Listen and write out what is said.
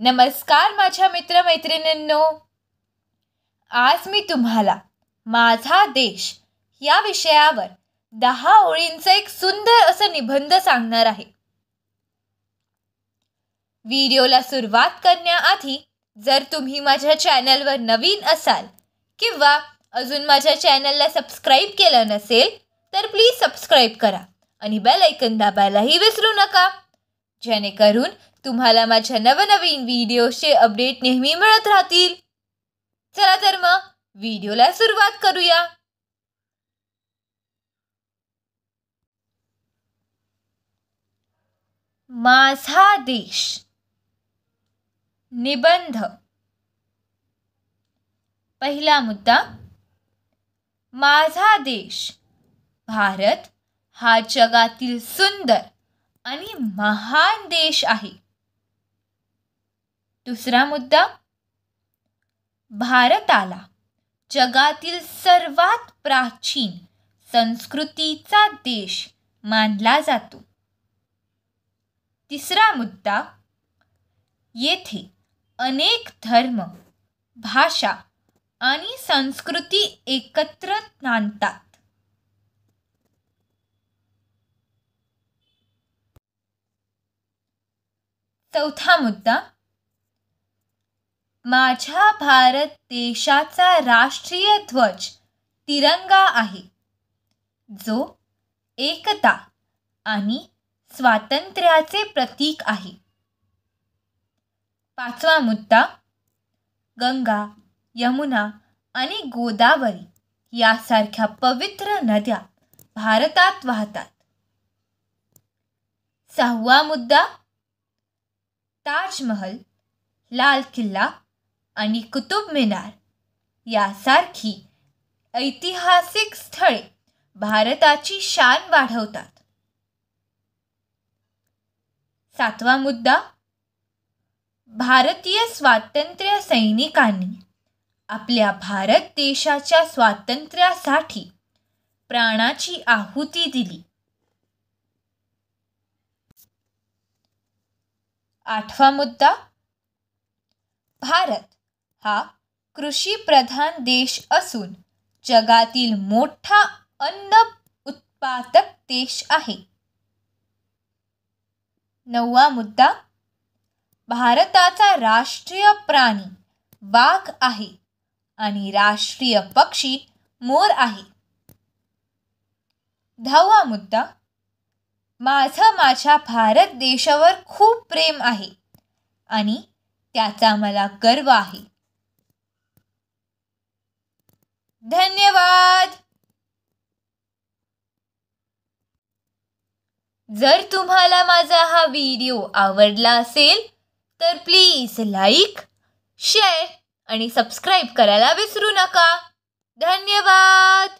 नमस्कार माझ्या मित्रमैत्रिणींनो, आज मी तुम्हाला माझा देश या विषयावर 10 ओळींचा एक सुंदर असं निबंध सांगणार आहे. व्हिडिओला सुरुवात करण्याआधी जर तुम्ही माझ्या चॅनलवर नवीन असाल किंवा अजून माझ्या चॅनलला सबस्क्राईब केलं नसेल तर प्लीज सबस्क्राईब करा आणि बेल आयकॉन दाबायलाही विसरू नका, जेणेकरून तुम्हाला माझ्या नवनवीन व्हिडिओचे अपडेट नेहमी मिळत राहतील. चला तर मग व्हिडिओला सुरुवात करूया. माझा देश. निबंध. पहिला मुद्दा. माझा देश भारत हा जगातील सुंदर आणि महान देश आहे. दुसरा मुद्दा. भारताला जगातील सर्वात प्राचीन संस्कृतीचा देश मानला जातो. तिसरा मुद्दा. येथे अनेक धर्म, भाषा आणि संस्कृती एकत्र नांदतात. चौथा मुद्दा. माझ्या भारत देशाचा राष्ट्रीय ध्वज तिरंगा आहे, जो एकता आणि स्वातंत्र्याचे प्रतीक आहे. पाचवा मुद्दा. गंगा, यमुना आणि गोदावरी यासारख्या पवित्र नद्या भारतात वाहतात. सहावा मुद्दा. ताजमहल, लाल किल्ला आणि कुतुब मिनार यासारखी ऐतिहासिक स्थळे भारताची शान वाढवतात. सातवा मुद्दा. भारतीय स्वातंत्र्य सैनिकांनी आपल्या भारत देशाच्या स्वातंत्र्यासाठी प्राणाची आहुती दिली. आठवा मुद्दा. भारत हा कृषीप्रधान देश असून जगातील मोठा अन्न उत्पादक देश आहे. नववा मुद्दा. भारताचा राष्ट्रीय प्राणी वाघ आहे आणि राष्ट्रीय पक्षी मोर आहे. 10वा मुद्दा. माझ्या भारत देशावर खूप प्रेम आहे आणि त्याचा मला गर्व आहे. धन्यवाद. जर तुम्हाला माझा हा व्हिडिओ आवडला असेल तर प्लीज लाईक, शेअर आणि सबस्क्राईब करायला विसरू नका. धन्यवाद.